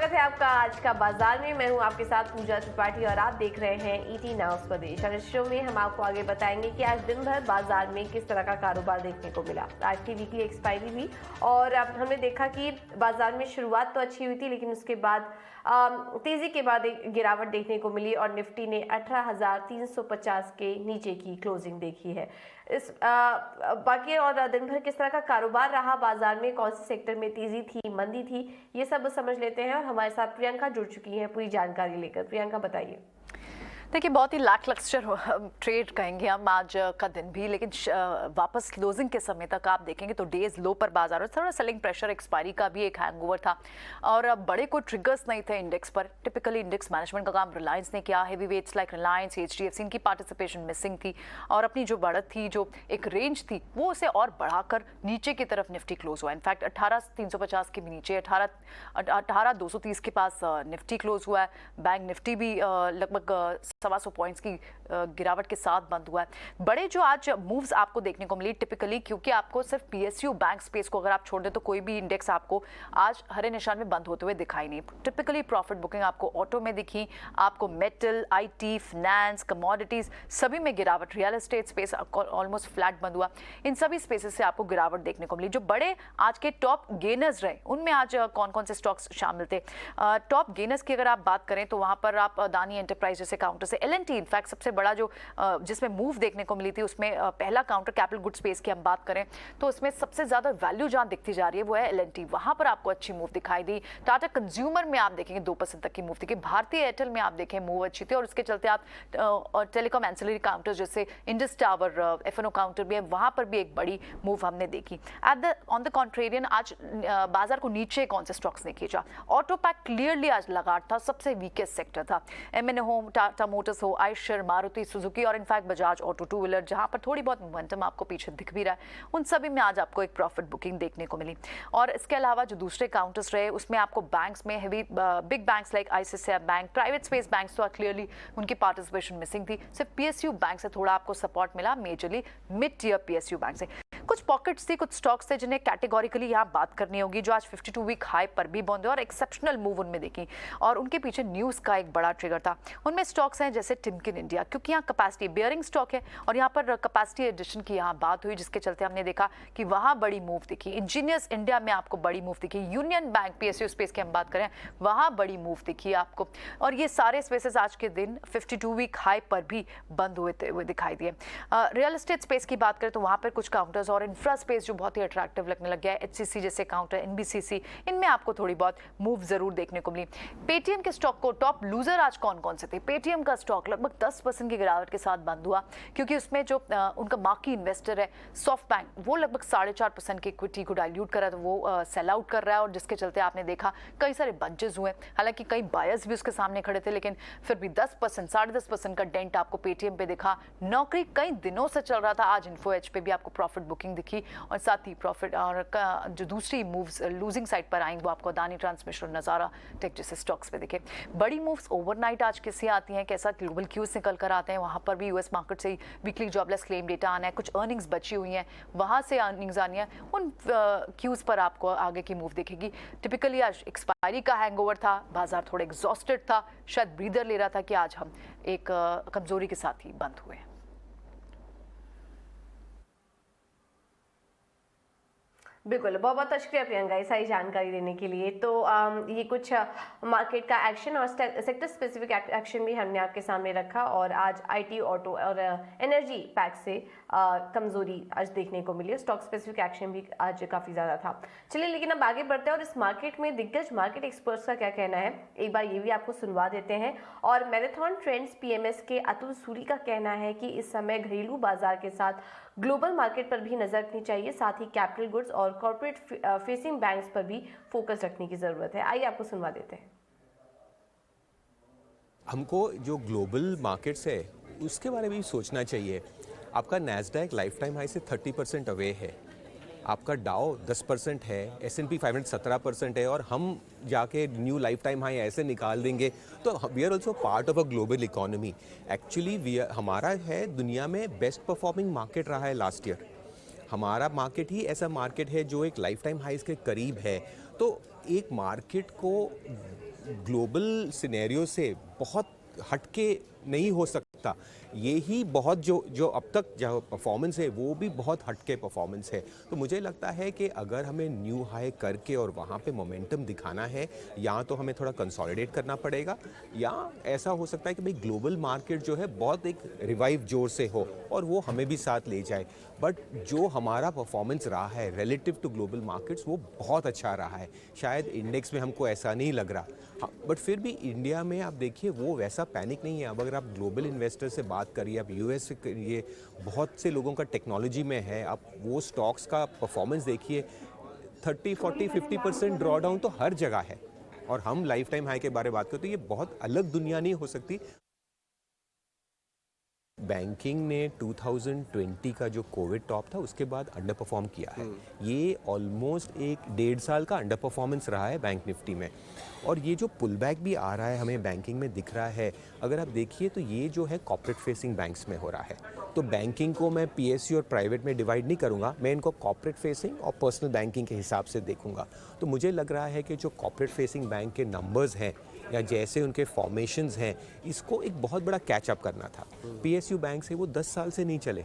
स्वागत है आपका आज का बाजार में। मैं हूं आपके साथ पूजा त्रिपाठी और आप देख रहे हैं ईटी नाउ स्वदेश। और इस शो में हम आपको आगे बताएंगे कि आज दिन भर बाजार में किस तरह का कारोबार देखने को मिला। आज की वीकली एक्सपायरी हुई और अब हमने देखा कि बाजार में शुरुआत तो अच्छी हुई थी, लेकिन उसके बाद तेजी के बाद एक गिरावट देखने को मिली और निफ्टी ने 18,350 के नीचे की क्लोजिंग देखी है। इस बाकी और दिन भर किस तरह का कारोबार रहा बाजार में, कौन से सेक्टर में तेजी थी, मंदी थी, ये सब समझ लेते हैं। और हमारे साथ प्रियंका जुड़ चुकी हैं पूरी जानकारी लेकर। प्रियंका बताइए। देखिए, बहुत ही लैकलस्टर ट्रेड कहेंगे हम आज का दिन भी, लेकिन वापस क्लोजिंग के समय तक आप देखेंगे तो डेज लो पर बाजार और थोड़ा सेलिंग प्रेशर, एक्सपायरी का भी एक हैंगओवर था और बड़े कोई ट्रिगर्स नहीं थे इंडेक्स पर। टिपिकली इंडेक्स मैनेजमेंट का काम रिलायंस ने किया। Heavy weights like Reliance, HDFC की पार्टिसिपेशन मिसिंग थी और अपनी जो बढ़त थी, जो एक रेंज थी, वो उसे और बढ़ाकर नीचे की तरफ निफ्टी क्लोज हुआ। इनफैक्ट 18,350 के भी नीचे 18,230 के पास निफ्टी क्लोज हुआ है। बैंक निफ्टी भी लगभग 125 पॉइंट्स की गिरावट के साथ बंद हुआ है। बड़े जो आज मूव्स आपको देखने को मिली टिपिकली, क्योंकि आपको सिर्फ PSU बैंक स्पेस को अगर आप छोड़ दें तो कोई भी इंडेक्स आपको आज हरे निशान में बंद होते हुए दिखाई नहीं। टिपिकली प्रॉफिट बुकिंग आपको ऑटो में दिखी, आपको मेटल, IT, फाइनेंस, कमोडिटीज सभी में गिरावट। Real estate space almost flat बंद हुआ। इन सभी स्पेसेस से आपको गिरावट देखने को मिली। जो बड़े आज के टॉप गेनर्स रहे उनमें आज कौन कौन से स्टॉक्स शामिल थे? टॉप गेनर्स की अगर आप बात करें तो वहां पर आप अदानी एंटरप्राइज जैसे काउंटर से L&T इनफैक्ट सबसे बड़ा जो जिसमें मूव देखने को मिली थी, उसमें पहला काउंटर कैपिटल गुड स्पेस की हम बात करें तो उसमें सबसे ज्यादा वैल्यू जहां दिखती जा रही है वो है L&T। वहां पर आपको अच्छी मूव दिखाई दी। टाटा कंज्यूमर में आप देखेंगे 2% तक की मूव दिखी। भारतीय एयरटेल में आप देखें मूव अच्छी थी और उसके चलते आप टेलीकॉम एंसिलरी काउंटर जैसे इंडस टावर, F&O काउंटर भी है, वहां पर भी एक बड़ी मूव हमने देखी। ऑन द कॉन्ट्रेरियन आज बाजार को नीचे कौन से स्टॉक्स ने खींचा? ऑटो पैक क्लियरली आज लगातार था, सबसे वीकेस्ट सेक्टर था। M&A होम, टाटा मोटर्स हो, आयशर, मारुति सुजुकी और in fact Bajaj auto two wheeler, जहां पर थोड़ी बहुत मोमेंटम आपको पीछे दिख भी रहा है, उन सभी में आज आपको एक प्रॉफिट बुकिंग देखने को मिली। और इसके अलावा जो दूसरे काउंटर्स रहे उसमें आपको बैंक्स में heavy big banks like ICICI bank, private space banks तो क्लियरली उनकी पार्टिसिपेशन मिसिंग थी। सिर्फ PSU बैंक से थोड़ा आपको सपोर्ट मिला, majorly mid tier PSU bank से। कुछ पॉकेट्स थी, कुछ स्टॉक्स थे जिन्हें कैटेगोरिकली यहाँ बात करनी होगी, जो आज 52 वीक हाई पर भी बंद हुए और एक्सेप्शनल मूव उनमें देखी और उनके पीछे न्यूज का एक बड़ा ट्रिगर था। उनमें स्टॉक्स हैं जैसे टिमकिन इंडिया, क्योंकि यहाँ कैपेसिटी बियरिंग स्टॉक है और यहाँ पर कैपेसिटी एडिशन की यहाँ बात हुई, जिसके चलते हमने देखा कि वहाँ बड़ी मूव दिखी। इंजीनियर्स इंडिया में आपको बड़ी मूव दिखी। यूनियन बैंक PSU स्पेस की हम बात करें, वहाँ बड़ी मूव दिखी आपको। और ये सारे स्पेसेस आज के दिन 52 वीक हाई पर भी बंद हुए दिखाई दिए। रियल एस्टेट स्पेस की बात करें तो वहाँ पर कुछ काउंटर्स और इंफ्रा स्पेस जो बहुत ही अट्रैक्टिव लगने लग गया है, HCC जैसे काउंटर, NBCC, इनमें आपको थोड़ी बहुत मूव जरूर देखने को मिली। पेटीएम के स्टॉक को टॉप लूजर आज कौन कौन से थे? पेटीएम का स्टॉक लगभग 10% की गिरावट के साथ बंद हुआ, क्योंकि उसमें जो उनका मार्की इन्वेस्टर है सॉफ्ट बैंक, वो लगभग 4.5% की इक्विटी को डाइल्यूट कर रहा था, वो सेल आउट कर रहा है और जिसके चलते आपने देखा कई सारे बंचेस हुए। हालांकि कई बायर्स भी उसके सामने खड़े थे, लेकिन फिर भी 10%, 10.5% का डेंट आपको पेटीएम पे दिखा। नौकरी कई दिनों से चल रहा था, आज इन्फो एज पे भी आपको प्रॉफिट बुकिंग दिखी और साथ ही प्रॉफिट और जो दूसरी मूव्स लूजिंग साइड पर आएंगे वो आपको अदानी ट्रांसमिशन और नजारा टेक जैसे स्टॉक्स पे दिखे। बड़ी मूव्स ओवरनाइट आज किससे आती हैं, कैसा ग्लोबल क्यूज निकल कर आते हैं, वहां पर भी US मार्केट से वीकली जॉबलेस क्लेम डेटा आना है, कुछ अर्निंग्स बची हुई हैं, वहां से अर्निंग्स आनी है, उन क्यूज पर आपको आगे की मूव दिखेगी। टिपिकली आज एक्सपायरी का हैंगओवर था, बाजार थोड़ा एग्जॉस्टेड था, शायद ब्रीदर ले रहा था कि आज हम एक कमजोरी के साथ ही बंद हुए। बिल्कुल, बहुत बहुत शुक्रिया प्रियंका ये सारी जानकारी देने के लिए। तो ये कुछ मार्केट का एक्शन और सेक्टर स्पेसिफिक एक्शन भी हमने आपके सामने रखा और आज IT, ऑटो और एनर्जी पैक से कमजोरी आज देखने को मिली। स्टॉक स्पेसिफिक एक्शन भी आज काफ़ी ज़्यादा था। चलिए, लेकिन अब आगे बढ़ते हैं और इस मार्केट में दिग्गज मार्केट एक्सपर्ट्स का क्या कहना है, एक बार ये भी आपको सुनवा देते हैं। और मैराथन ट्रेंड्स PMS के अतुल सूरी का कहना है कि इस समय घरेलू बाजार के साथ ग्लोबल मार्केट पर भी नजर रखनी चाहिए, साथ ही कैपिटल गुड्स और कॉर्पोरेट फेसिंग बैंक्स पर भी फोकस रखने की जरूरत है। आइए आपको सुनवा देते हैं। हमको जो ग्लोबल मार्केट्स है उसके बारे में भी सोचना चाहिए। आपका नैस्डैक लाइफ टाइम हाई से 30% अवे है, आपका डाउ 10% है, S&P 500 17% है और हम जाके न्यू लाइफ टाइम हाई ऐसे निकाल देंगे तो we are also part of a global economy. Actually हमारा है दुनिया में बेस्ट परफॉर्मिंग मार्केट रहा है लास्ट ईयर। हमारा मार्केट ही ऐसा मार्केट है जो एक लाइफ टाइम हाइज के करीब है। तो एक मार्केट को ग्लोबल सिनेरियो से बहुत हटके नहीं हो सकता। ये ही बहुत जो अब तक जो परफॉर्मेंस है वो भी बहुत हटके परफॉर्मेंस है। तो मुझे लगता है कि अगर हमें न्यू हाई करके और वहाँ पे मोमेंटम दिखाना है, या तो हमें थोड़ा कंसोलिडेट करना पड़ेगा, या ऐसा हो सकता है कि भाई ग्लोबल मार्केट जो है बहुत एक रिवाइव जोर से हो और वो हमें भी साथ ले जाए। बट जो हमारा परफॉर्मेंस रहा है रिलेटिव टू ग्लोबल मार्केट्स वो बहुत अच्छा रहा है। शायद इंडेक्स में हमको ऐसा नहीं लग रहा, हाँ, बट फिर भी इंडिया में आप देखिए वो वैसा पैनिक नहीं है। अब अगर आप ग्लोबल इन्वेस्टर से बात करिए, आप यूएस से करिए, बहुत से लोगों का टेक्नोलॉजी में है, आप वो स्टॉक्स का परफॉर्मेंस देखिए, 30, 40, 50% ड्रॉ डाउन तो हर जगह है। और हम लाइफ टाइम हाई के बारे में बात करते हैं, ये बहुत अलग दुनिया नहीं हो सकती। बैंकिंग ने 2020 का जो कोविड टॉप था उसके बाद अंडर परफॉर्म किया है। ये ऑलमोस्ट 1-1.5 साल का अंडर परफॉर्मेंस रहा है बैंक निफ्टी में। और ये जो पुल बैक भी आ रहा है हमें बैंकिंग में दिख रहा है, अगर आप देखिए तो ये जो है कॉर्पोरेट फेसिंग बैंक्स में हो रहा है। तो बैंकिंग को मैं पीएसयू और प्राइवेट में डिवाइड नहीं करूंगा, मैं इनको कॉर्पोरेट फेसिंग और पर्सनल बैंकिंग के हिसाब से देखूंगा। तो मुझे लग रहा है कि जो कॉर्पोरेट फेसिंग बैंक के नंबर्स हैं या जैसे उनके फॉर्मेशंस हैं, इसको एक बहुत बड़ा कैचअप करना था। पीएसयू बैंक से वो 10 साल से नहीं चले,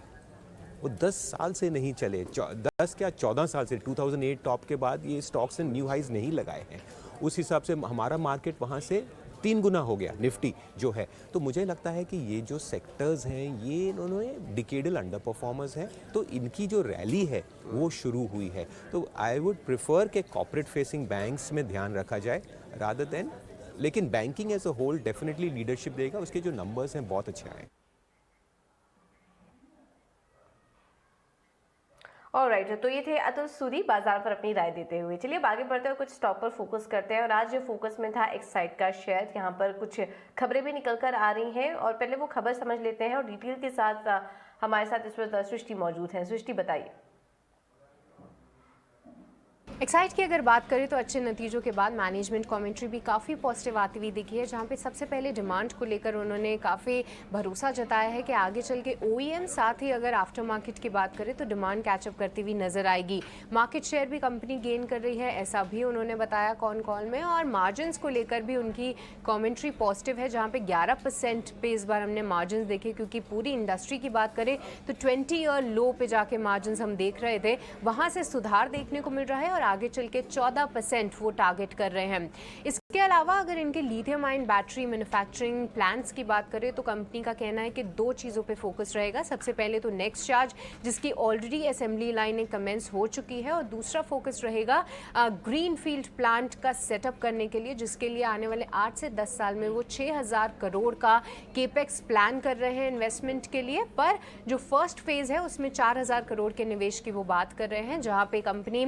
वो 10 साल से नहीं चले, 10 क्या 14 साल से, 2008 टॉप के बाद ये स्टॉक्स ने न्यू हाइज नहीं लगाए हैं। उस हिसाब से हमारा मार्केट वहाँ से 3 गुना हो गया निफ्टी जो है। तो मुझे लगता है कि ये जो सेक्टर्स हैं ये इन्होंने डिकेडल अंडर परफॉर्मर्स हैं, तो इनकी जो रैली है वो शुरू हुई है। तो आई वुड प्रिफर के कॉर्पोरेट फेसिंग बैंक्स में ध्यान रखा जाए रादर देन, लेकिन banking as a whole definitely leadership देगा, उसके जो नंबर्स हैं बहुत अच्छे आए। ऑलराइट, तो ये थे अतुल सूरी बाजार पर अपनी राय देते हुए। चलिए अब आगे बढ़ते हुए कुछ स्टॉक पर फोकस करते हैं। और आज जो फोकस में था एक्साइड का शेयर, यहाँ पर कुछ खबरें भी निकल कर आ रही हैं और पहले वो खबर समझ लेते हैं और डिटेल के साथ हमारे साथ इस वक्त सृष्टि मौजूद है। सृष्टि बताइए। एक्साइड की अगर बात करें तो अच्छे नतीजों के बाद मैनेजमेंट कमेंट्री भी काफ़ी पॉजिटिव आती हुई दिखी है, जहां पे सबसे पहले डिमांड को लेकर उन्होंने काफ़ी भरोसा जताया है कि आगे चल के ओईएम, साथ ही अगर आफ्टर मार्केट की बात करें तो डिमांड कैचअप करती हुई नजर आएगी। मार्केट शेयर भी कंपनी गेन कर रही है, ऐसा भी उन्होंने बताया कॉन कॉल में। और मार्जिन को लेकर भी उनकी कॉमेंट्री पॉजिटिव है, जहाँ पे 11% पे इस बार हमने मार्जिन देखे, क्योंकि पूरी इंडस्ट्री की बात करें तो 20 ईयर लो पे जाके मार्जिन हम देख रहे थे, वहाँ से सुधार देखने को मिल रहा है और आगे चल के 14% वो टारगेट कर रहे हैं। इसके अलावा अगर इनके lithium ion battery manufacturing plants की बात करें तो कंपनी का कहना है कि 2 चीज़ों पे फोकस रहेगा। सबसे पहले तो नेक्स्ट चार्ज, जिसकी ऑलरेडी असेंबली लाइनें कमेंस हो चुकी है, और दूसरा फोकस रहेगा ग्रीन फील्ड प्लांट का सेटअप करने के लिए, जिसके लिए आने वाले 8 से 10 साल में वो 6000 करोड़ का केपेक्स प्लान कर रहे हैं इन्वेस्टमेंट के लिए। पर जो फर्स्ट फेज है उसमें 4000 करोड़ के निवेश की वो बात कर रहे हैं, जहां पे कंपनी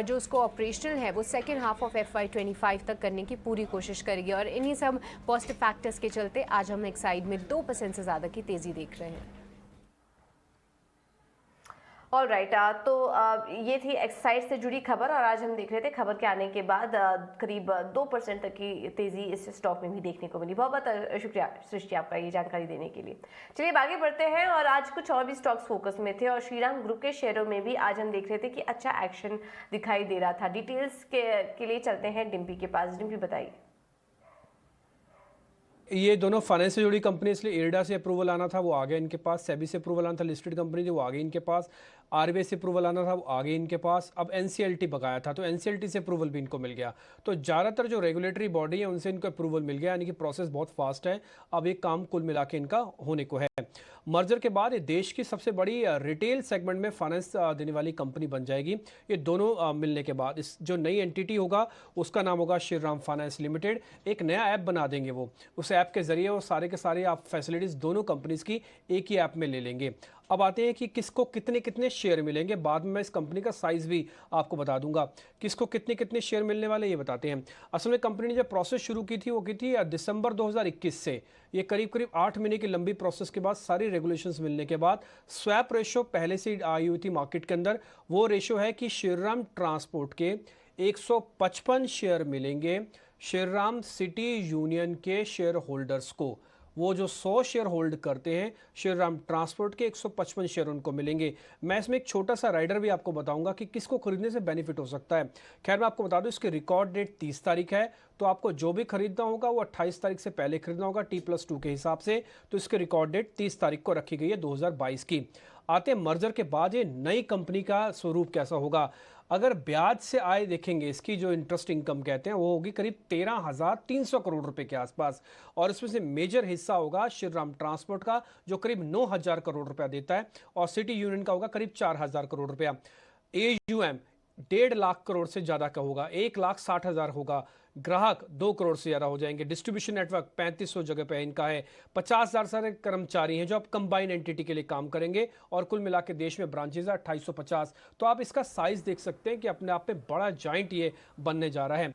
जो उसको ऑपरेशनल है वो सेकेंड हाफ ऑफ FY25 तक करने की पूरी कोशिश करेगी। और इन्हीं सब पॉजिटिव फैक्टर्स के चलते आज हम एक्साइड में 2% से ज़्यादा की तेज़ी देख रहे हैं। ऑलराइट, तो ये थी एक्साइड से जुड़ी खबर और आज हम देख रहे थे खबर के आने के बाद करीब 2% तक की तेजी इस स्टॉक में भी देखने को मिली। बहुत बहुत शुक्रिया सृष्टि आपका ये जानकारी देने के लिए। चलिए अब आगे बढ़ते हैं और आज कुछ और भी स्टॉक्स फोकस में थे और श्रीराम ग्रुप के शेयरों में भी आज हम देख रहे थे कि अच्छा एक्शन दिखाई दे रहा था। डिटेल्स के लिए चलते हैं डिम्पी के पास। डिम्पी बताइए। ये दोनों फाइनेंस से जुड़ी कंपनी, इसलिए इरडा से अप्रूवल आना था वो आ गया इनके पास, सेबी से अप्रूवल आना था, लिस्टेड कंपनी थी वो आ गई इनके पास, आरबीआई से अप्रूवल आना था वो आ गई इनके पास, अब एनसीएलटी बकाया था तो एनसीएलटी से अप्रूवल भी इनको मिल गया। तो ज़्यादातर जो रेगुलेटरी बॉडी है उनसे इनको अप्रूवल मिल गया, यानी कि प्रोसेस बहुत फास्ट है। अब एक काम कुल मिला के इनका होने को है। मर्जर के बाद ये देश की सबसे बड़ी रिटेल सेगमेंट में फाइनेंस देने वाली कंपनी बन जाएगी। ये दोनों मिलने के बाद इस जो नई एंटिटी होगा उसका नाम होगा श्रीराम फाइनेंस लिमिटेड। एक नया ऐप बना देंगे वो, उस ऐप के जरिए वो सारे के सारे आप फैसिलिटीज़ दोनों कंपनीज की एक ही ऐप में ले लेंगे। अब आते हैं कि किसको कितने कितने शेयर मिलेंगे। बाद में मैं इस कंपनी का साइज़ भी आपको बता दूंगा, किसको कितने कितने शेयर मिलने वाले ये बताते हैं। असल में कंपनी ने जब प्रोसेस शुरू की थी वो की थी दिसंबर 2021 से। ये करीब करीब 8 महीने की लंबी प्रोसेस के बाद सारी रेगुलेशंस मिलने के बाद स्वैप रेशो पहले से आई हुई थी मार्केट के अंदर। वो रेशो है कि श्रीराम ट्रांसपोर्ट के 155 शेयर मिलेंगे श्रीराम सिटी यूनियन के शेयर होल्डर्स को, वो जो 100 शेयर होल्ड करते हैं श्रीराम ट्रांसपोर्ट के 155 शेयर उनको मिलेंगे। मैं इसमें एक छोटा सा राइडर भी आपको बताऊंगा कि किसको खरीदने से बेनिफिट हो सकता है। खैर मैं आपको बता दूं इसकी रिकॉर्ड डेट 30 तारीख है, तो आपको जो भी खरीदना होगा वो 28 तारीख से पहले खरीदना होगा T+2 के हिसाब से। तो इसकी रिकॉर्ड डेट 30 तारीख को रखी गई है 2022 की। आते हैं मर्जर के बाद ये नई कंपनी का स्वरूप कैसा होगा। अगर ब्याज से आय देखेंगे, इसकी जो इंटरेस्ट इनकम कहते हैं वो होगी करीब 13,300 करोड़ रुपए के आसपास, और इसमें से मेजर हिस्सा होगा श्रीराम ट्रांसपोर्ट का जो करीब 9,000 करोड़ रुपया देता है, और सिटी यूनियन का होगा करीब 4,000 करोड़ रुपया। AUM 1.5 लाख करोड़ से ज्यादा का होगा, 1,60,000 होगा। ग्राहक 2 करोड़ से ज्यादा हो जाएंगे। डिस्ट्रीब्यूशन नेटवर्क 3500 जगह पे इनका है। 50,000 सारे कर्मचारी हैं जो अब कंबाइन एंटिटी के लिए काम करेंगे, और कुल मिला के देश में ब्रांचेज है 2850। तो आप इसका साइज देख सकते हैं कि अपने आप में बड़ा जॉइंट ये बनने जा रहा है।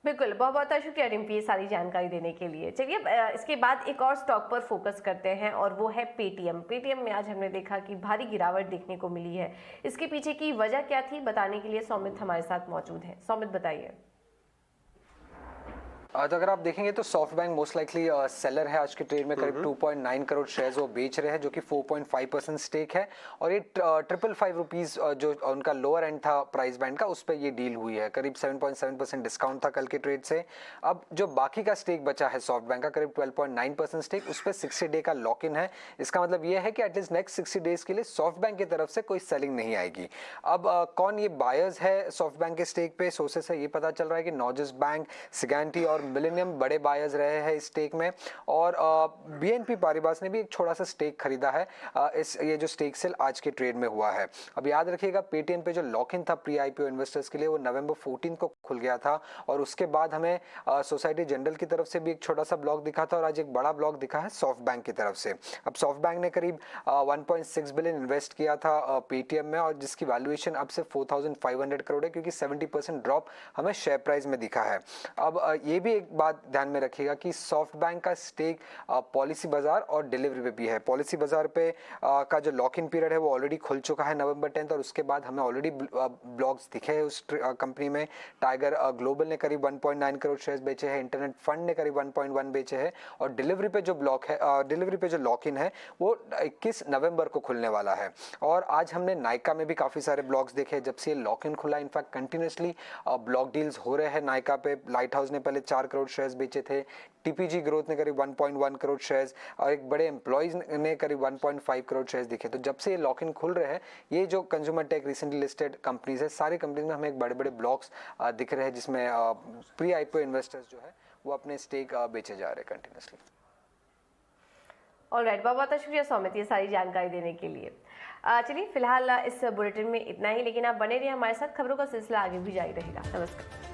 बिल्कुल, बहुत बहुत शुक्रिया रिम्पी ये सारी जानकारी देने के लिए। चलिए इसके बाद एक और स्टॉक पर फोकस करते हैं, और वो है पेटीएम। पेटीएम में आज हमने देखा कि भारी गिरावट देखने को मिली है। इसके पीछे की वजह क्या थी, बताने के लिए सौमित हमारे साथ मौजूद है। सौमित बताइए। तो अगर आप देखेंगे तो soft bank most likely seller है आज के ट्रेड में। करीब 2.9 करोड़ शेयर्स वो बेच रहे हैं, जो कि 4.5% स्टेक है, और ये 555 रुपीज जो उनका लोअर एंड था प्राइस बैंड का, उस पर ये डील हुई है। करीब 7.7% डिस्काउंट था कल के ट्रेड से। अब जो बाकी का स्टेक बचा है सॉफ्ट बैंक का, करीब 12.9% स्टेक, उस पर 60 डे का लॉक इन है। इसका मतलब ये है कि एटलीस्ट नेक्स्ट 60 डेज के लिए सॉफ्ट बैंक की तरफ से कोई सेलिंग नहीं आएगी। अब कौन ये बायर्स है सॉफ्ट बैंक के स्टेक पे, सोर्सेस से ये पता चल रहा है कि नॉर्जस बैंक, सिगेंटी और मिलेनियम बड़े बायर्स रहे हैं इस स्टेक में, और BNP पारिबास ने भी एक छोटा सा स्टेक खरीदा है। ये जो स्टेक सेल आज के ट्रेड में हुआ है। अब याद रखिएगा पेटीएम पे जो लॉक इन था प्री IPO इन्वेस्टर्स के लिए, वो नवंबर 14 को खुल गया था, और उसके बाद हमें सोसाइटी जनरल की तरफ से भी एक छोटा सा ब्लॉक दिखा था, और आज एक बड़ा ब्लॉक दिखा है सॉफ्ट बैंक की तरफ से। अब सॉफ्ट बैंक ने करीब 1.6 बिलियन इन्वेस्ट किया था पेटीएम में, और जिसकी वैल्यूएशन अब से 4,500 करोड़ है, क्योंकि 70% ड्रॉप हमें शेयर प्राइस में दिखा है। अब ये भी एक बात ध्यान में रखिएगा कि सॉफ्ट बैंक का स्टेक पॉलिसी बाजार और डिलीवरी पे भी है। पॉलिसी बाजार पे का जो लॉक इन पीरियड है वो ऑलरेडी खुल चुका है नवंबर 10, और उसके बाद हमें ऑलरेडी ब्लॉक्स दिखे हैं उस कंपनी में। टाइगर ग्लोबल ने करीब 1.9 करोड़ शेयर्स बेचे हैं, इंटरनेट फंड ने करीब 1.1 बेचे हैं, और डिलीवरी पे जो ब्लॉक है, डिलीवरी पे जो लॉक इन है वो 21 नवंबर को खुलने वाला है। और आज हमने नायका में भी काफी सारे ब्लॉक्स देखे जब से लॉक इन खुला। इनफैक्ट कंटिन्यूसली ब्लॉक डील्स हो रहे हैं नायका पे। लाइट हाउस ने पहले 4 करोड़ शेयर्स बेचे थे, TPG ग्रोथ ने करीब 1.1 करोड़ शेयर्स, और एक बड़े एम्प्लॉइज ने करीब 1.5 करोड़ शेयर्स दिखे। तो जब से ये लॉक इन खुल रहे हैं, ये जो consumer tech recently listed companies है, सारी कंपनीज में हमें एक बड़े बड़े ब्लॉक्स दिख रहे हैं, जिसमें प्री IPO इन्वेस्टर्स जो है वो अपने स्टेक बेचे जा रहे हैं कंटिन्यूसली। ऑलराइट, बहुत बहुत शुक्रिया सौमित ये सारी जानकारी देने के लिए। चलिए फिलहाल इस बुलेटिन में इतना ही, लेकिन आप बने रहिए हमारे साथ, खबरों का सिलसिला आगे भी जारी रहेगा। नमस्कार।